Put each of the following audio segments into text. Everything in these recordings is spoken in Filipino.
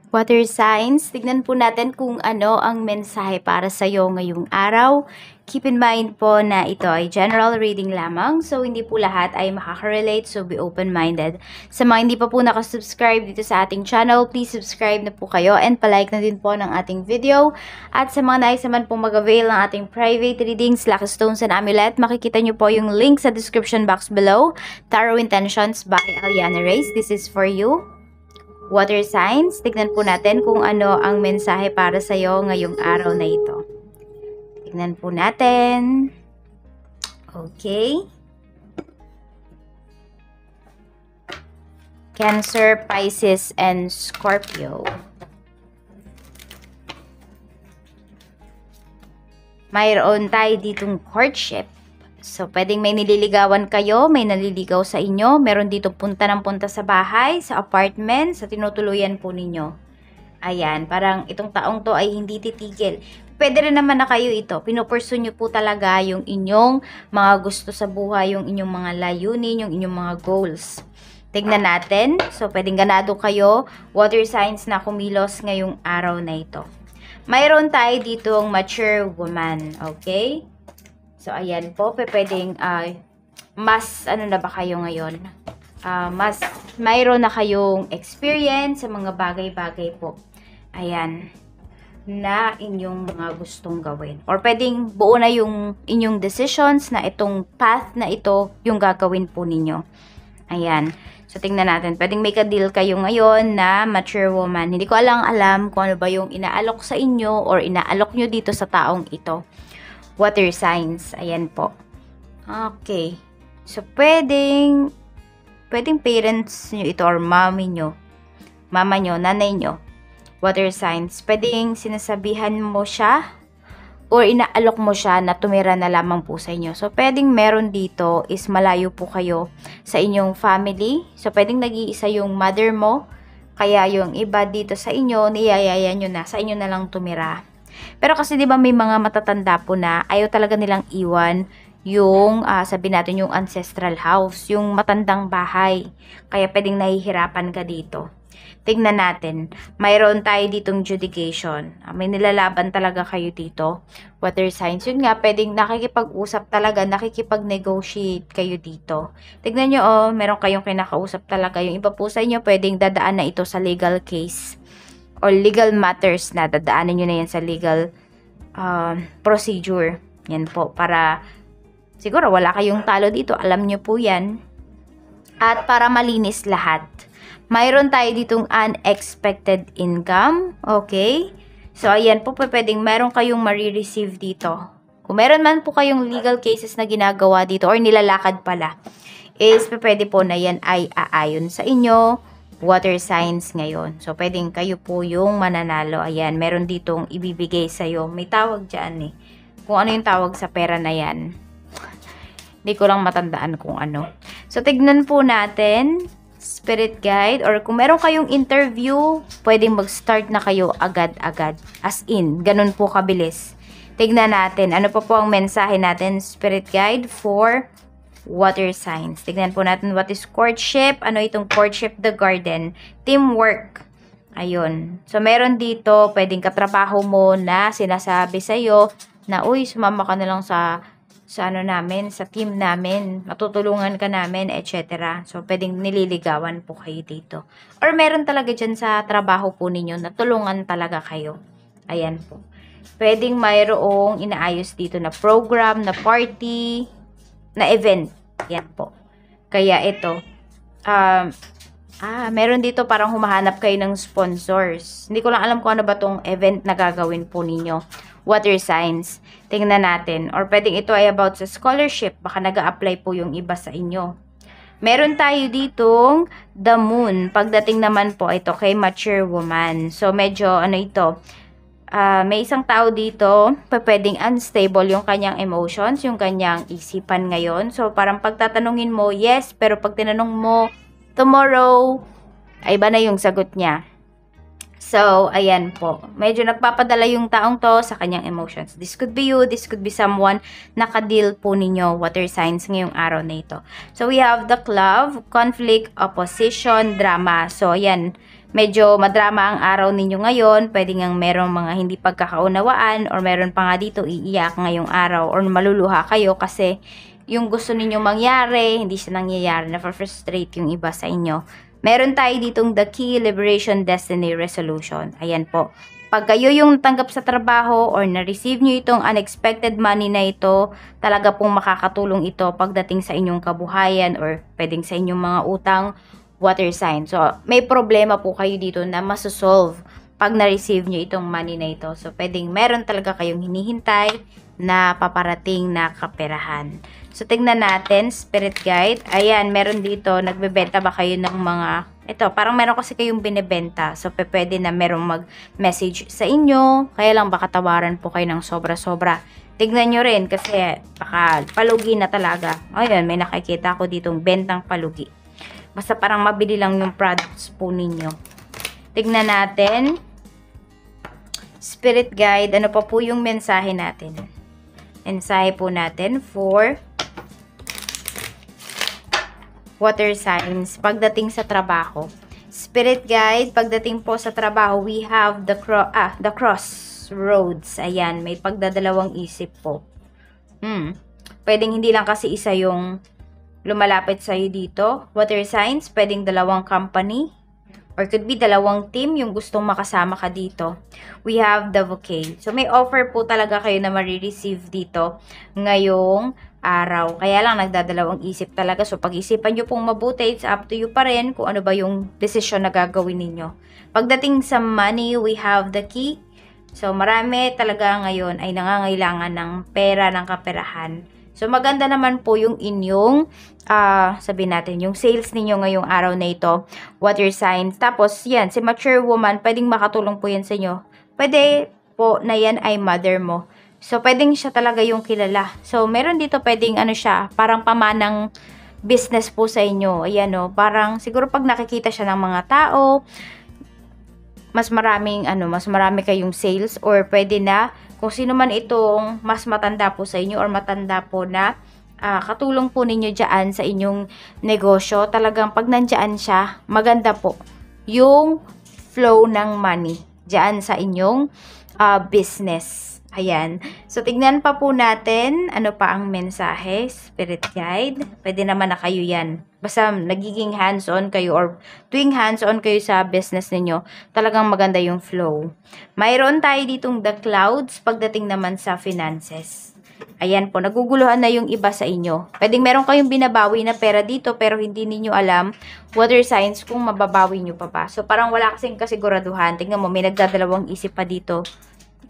Water signs, tignan po natin kung ano ang mensahe para sa iyo ngayong araw. Keep in mind po na ito ay general reading lamang, so hindi po lahat ay makaka-relate, so be open-minded. Sa mga hindi pa po nakasubscribe dito sa ating channel, please subscribe na po kayo and palike na din po ng ating video. At sa mga nais naman pong mag-avail ng ating private readings, Lucky Stones and Amulet, makikita nyo po yung link sa description box below. Tarot Intentions by Aliana Reyes, this is for you. Water signs, tignan po natin kung ano ang mensahe para sa iyo ngayong araw na ito. Tignan po natin. Okay. Cancer, Pisces, and Scorpio. Mayroon tayo ditong courtship. So, pwedeng may nililigawan kayo, may naliligaw sa inyo, meron dito punta ng punta sa bahay, sa apartment, sa tinutuluyan po ninyo. Ayan, parang itong taong to ay hindi titigil. Pwede rin naman na kayo ito, pinupursu nyo po talaga yung inyong mga gusto sa buhay, yung inyong mga layunin, yung inyong mga goals. Tignan natin, so pwedeng ganado kayo, water signs na kumilos ngayong araw na ito. Mayroon tayo ditong mature woman, okay? So, ayan po, pwedeng, mas, ano na ba kayo ngayon? Mas, mayroon na kayong experience sa mga bagay-bagay po. Ayan, na inyong mga gustong gawin. Or pwedeng buo na yung inyong decisions na itong path na ito yung gagawin po ninyo. Ayan. So, tingnan natin. Pwedeng may ka-deal kayo ngayon na mature woman. Hindi ko alam kung ano ba yung inaalok sa inyo or inaalok nyo dito sa taong ito. Water signs. Ayan po. Okay. So, pwedeng parents nyo ito or mama nyo, nanay nyo. Water signs. Pwedeng sinasabihan mo siya or inaalok mo siya na tumira na lamang po sa inyo. So, pwedeng meron dito is malayo po kayo sa inyong family. So, pwedeng nag-iisa yung mother mo. Kaya yung iba dito sa inyo, niyayaya nyo na, sa inyo na lang tumira. Pero kasi 'di ba may mga matatanda po na ayaw talaga nilang iwan yung sabi natin yung ancestral house, yung matandang bahay. Kaya pwedeng nahihirapan ka dito. Tingnan natin. Mayroon tayo ditong judication. May nilalaban talaga kayo dito. Water signs. Yun nga, pwedeng nakikipag-usap talaga, nakikipag-negotiate kayo dito. Tignan nyo, meron kayong kinakausap talaga. Yung iba po sa inyo, pwedeng dadaan na ito sa legal case or legal matters na dadaanan nyo na yan sa legal procedure. Yan po, para siguro wala kayong talo dito. Alam nyo po yan. At para malinis lahat. Mayroon tayo ditong unexpected income. Okay? So, ayan po, pwedeng meron kayong marireceive dito. Kung meron man po kayong legal cases na ginagawa dito or nilalakad pala, is pwede po na yan ay aayon sa inyo. Water signs ngayon. So, pwedeng kayo po yung mananalo. Ayan, meron ditong ibibigay sa'yo. May tawag dyan eh. Kung ano yung tawag sa pera na yan. Hindi ko lang matandaan kung ano. So, tignan po natin. Spirit guide. Or kung meron kayong interview, pwedeng mag-start na kayo agad-agad. As in, ganun po kabilis. Tignan natin. Ano pa po ang mensahe natin? Spirit guide for water signs. Tignan po natin what is courtship. Ano itong courtship? The garden. Teamwork. Ayun. So, meron dito, pwedeng katrabaho mo na sinasabi sa'yo na, uy, sumama ka na lang sa ano namin, sa team namin. Matutulungan ka namin, etc. So, pwedeng nililigawan po kayo dito. Or meron talaga dyan sa trabaho po ninyo na tulungan talaga kayo. Ayan po. Pwedeng mayroong inaayos dito na program, na party, na event. Yan po. Kaya ito, meron dito parang humahanap kayo ng sponsors. Hindi ko lang alam kung ano ba tong event na gagawin po ninyo. Water signs. Tingnan natin. Or pwedeng ito ay about sa scholarship. Baka nag-a-apply po yung iba sa inyo. Meron tayo ditong the moon. Pagdating naman po ito kay mature woman. So, medyo ano ito, may isang tao dito, pwedeng unstable yung kanyang emotions, yung kanyang isipan ngayon. So, parang pagtatanungin mo, yes, pero pag tinanong mo, tomorrow, ay iba na yung sagot niya. So, ayan po. Medyo nagpapadala yung taong to sa kanyang emotions. This could be you, this could be someone nakadeal po ninyo, water signs, ngayong araw na ito. So, we have the Clove, conflict, opposition, drama. So, ayan. medyo madrama ang araw ninyo ngayon, pwede ngang merong mga hindi pagkakaunawaan or meron pa nga dito iiyak ngayong araw or maluluha kayo kasi yung gusto ninyong mangyari, hindi siya nangyayari, na-frustrate yung iba sa inyo. Meron tayo ditong The Key, Liberation, Destiny, Resolution. Ayan po. Pag kayo yung tanggap sa trabaho or na-receive nyo itong unexpected money na ito, talaga pong makakatulong ito pagdating sa inyong kabuhayan or pwedeng sa inyong mga utang, water sign. So, may problema po kayo dito na masosolve pag na-receive nyo itong money na ito. So, pwedeng meron talaga kayong hinihintay na paparating na kaperahan. So, tignan natin, Spirit Guide. Ayan, meron dito, nagbebenta ba kayo ng mga, ito, parang meron kasi kayong binibenta. So, pwede na merong mag-message sa inyo. Kaya lang baka tawaran po kayo ng sobra-sobra. Tignan nyo rin kasi baka palugi na talaga. Ayun, may nakikita ko ditong bentang palugi. Basta parang mabili lang yung products po ninyo. Tignan natin. Spirit Guide, ano pa po yung mensahe natin? Mensahe po natin for water signs pagdating sa trabaho. Spirit Guide, pagdating po sa trabaho, we have the crossroads. Ayan, may pagdadalawang isip po. Pwedeng hindi lang kasi isa yung lumalapit sa'yo dito. Water signs, pwedeng dalawang company or could be dalawang team yung gustong makasama ka dito. We have the bouquet. So, may offer po talaga kayo na marireceive dito ngayong araw. Kaya lang, nagdadalawang isip talaga. So, pag-isipan nyo pong mabuti, it's up to you pa rin kung ano ba yung desisyon na gagawin ninyo. Pagdating sa money, we have the key. So, marami talaga ngayon ay nangangailangan ng pera, ng kaperahan. So, maganda naman po yung inyong, sabihin natin, yung sales ninyo ngayong araw na ito, water signs. Tapos, yan, si mature woman, pwedeng makatulong po yan sa inyo. Pwede po na yan ay mother mo. So, pwedeng siya talaga yung kilala. So, meron dito pwedeng ano siya, parang pamanang business po sa inyo. Ayan o, parang siguro pag nakikita siya ng mga tao, mas marami kayong sales or pwede na kung sino man itong mas matanda po sa inyo or matanda po na katulong po ninyo dyan sa inyong negosyo. Talagang pag nandyan siya, maganda po yung flow ng money dyan sa inyong business. Ayan. So, tignan pa po natin ano pa ang mensahe, Spirit Guide. Pwede naman na kayo yan. Basta nagiging hands-on kayo or tuwing hands-on kayo sa business ninyo, talagang maganda yung flow. Mayroon tayo ditong the clouds pagdating naman sa finances. Ayan po, naguguluhan na yung iba sa inyo. Pwedeng meron kayong binabawi na pera dito pero hindi ninyo alam water signs kung mababawi nyo pa ba. So, parang wala kasing kasiguraduhan. Tingnan mo, may nagdadalawang isip pa dito.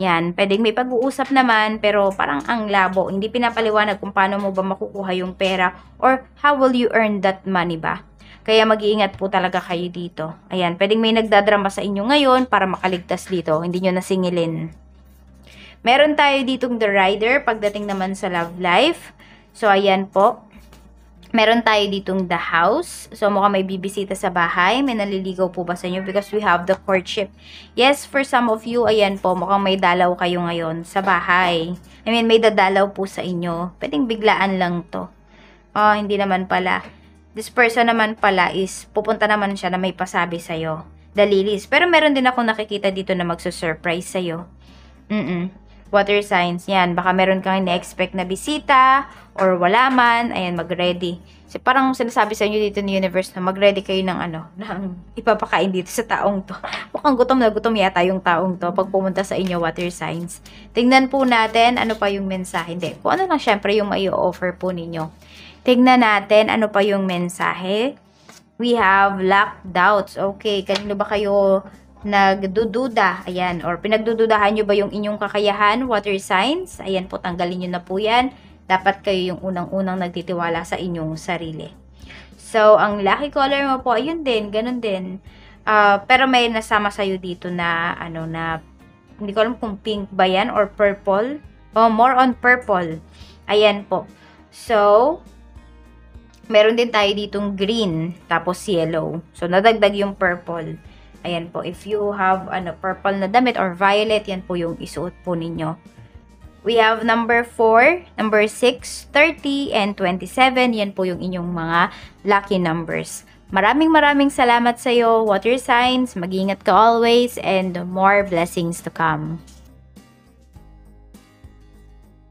Yan, pwedeng may pag-uusap naman pero parang ang labo. Hindi pinapaliwanag kung paano mo ba makukuha yung pera or how will you earn that money ba. Kaya mag-iingat po talaga kayo dito. Ayan, pwedeng may nagdadrama sa inyo ngayon para makaligtas dito. Hindi nyo nasingilin. Meron tayo ditong the rider pagdating naman sa love life. So, ayan po. Meron tayo ditong the house. So, mukhang may bibisita sa bahay. May naliligaw po ba sa inyo? Because we have the courtship. Yes, for some of you, ayan po, mukhang may dalaw kayo ngayon sa bahay. I mean, may dadalaw po sa inyo. Pwedeng biglaan lang to. Oh, hindi naman pala. This person naman pala is, pupunta naman siya na may pasabi sa'yo. The lilies. Pero meron din ako nakikita dito na magsusurprise sa'yo. Water signs, yan. Baka meron kang na-expect na bisita or wala man. Ayan, mag-ready. So, parang sinasabi sa inyo dito ni universe na mag-ready kayo ng ng ipapakain dito sa taong to. Mukhang gutom na gutom yata yung taong to pag pumunta sa inyo, water signs. Tingnan po natin ano pa yung mensahe. Hindi, kung ano lang syempre yung mai-offer po ninyo. Tingnan natin ano pa yung mensahe. We have lack doubts. Okay, kanino ba kayo nagdududa, ayan, or pinagdududahan nyo ba yung inyong kakayahan, water signs, ayan po, tanggalin nyo na po yan, dapat kayo yung unang-unang nagtitiwala sa inyong sarili. So, ang lucky color mo po, ayun din, ganun din, pero may nasama sa'yo dito na, na, hindi ko alam kung pink ba yan, or purple, more on purple, ayan po. So, meron din tayo ditong green, tapos yellow, so nadagdag yung purple. Ayan po, if you have purple na damit or violet, yan po yung isuot po ninyo. We have number 4, number 6, 30, and 27. Yan po yung inyong mga lucky numbers. Maraming salamat sa'yo, water signs. Mag-ingat ka always and more blessings to come.